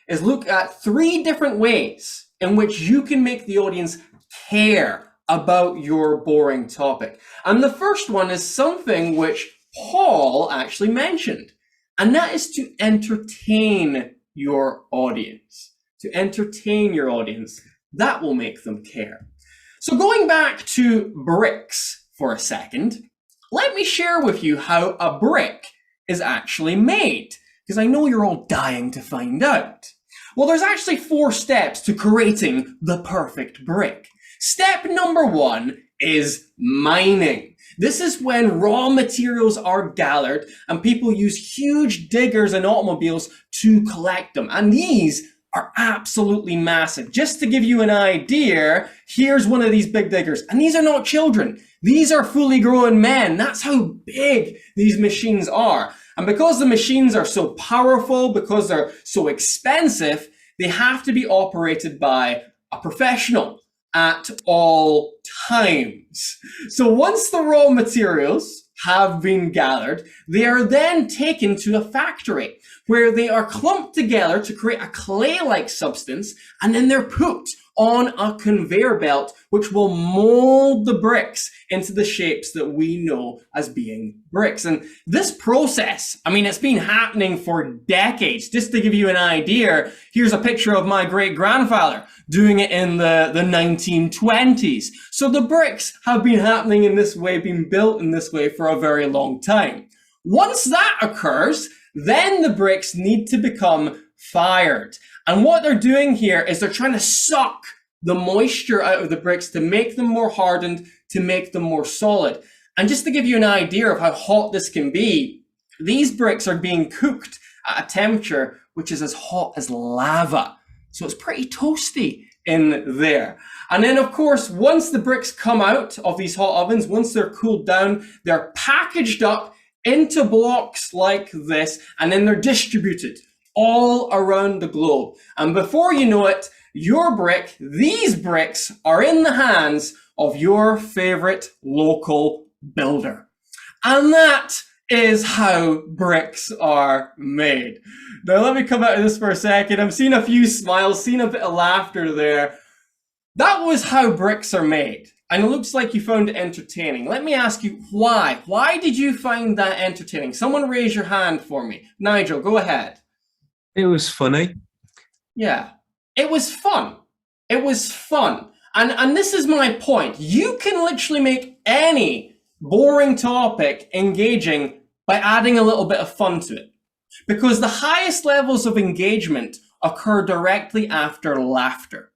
is look at 3 different ways in which you can make the audience care about your boring topic. And the first one is something which Paul actually mentioned, and that is to entertain your audience. To entertain your audience, that will make them care. So going back to bricks for a second, let me share with you how a brick is actually made, because I know you're all dying to find out. Well, there's actually 4 steps to creating the perfect brick. Step number 1 is mining. This is when raw materials are gathered and people use huge diggers and automobiles to collect them. And these are absolutely massive. Just to give you an idea, here's one of these big diggers. And these are not children. These are fully grown men. That's how big these machines are. And because the machines are so powerful, because they're so expensive, they have to be operated by a professional at all times. So once the raw materials have been gathered, they are then taken to a factory where they are clumped together to create a clay-like substance, and then they're put on a conveyor belt which will mold the bricks into the shapes that we know as being bricks. And this process, I mean, it's been happening for decades. Just to give you an idea, here's a picture of my great-grandfather doing it in the 1920s. So the bricks have been happening in this way, being built in this way for a very long time. Once that occurs, then the bricks need to become fired. And what they're doing here is they're trying to suck the moisture out of the bricks to make them more hardened, to make them more solid. And just to give you an idea of how hot this can be, these bricks are being cooked at a temperature which is as hot as lava. So it's pretty toasty in there. And then, of course, once the bricks come out of these hot ovens, once they're cooled down, they're packaged up into blocks like this, and then they're distributed all around the globe. And before you know it, your brick, these bricks, are in the hands of your favorite local builder. And that is how bricks are made. Now let me come out of this for a second. I'm seeing a few smiles, seeing a bit of laughter there. That was how bricks are made. And it looks like you found it entertaining. Let me ask you why. Why did you find that entertaining? Someone raise your hand for me. Nigel, go ahead. It was funny. Yeah, it was fun. It was fun. And this is my point. You can literally make any boring topic engaging by adding a little bit of fun to it. Because the highest levels of engagement occur directly after laughter.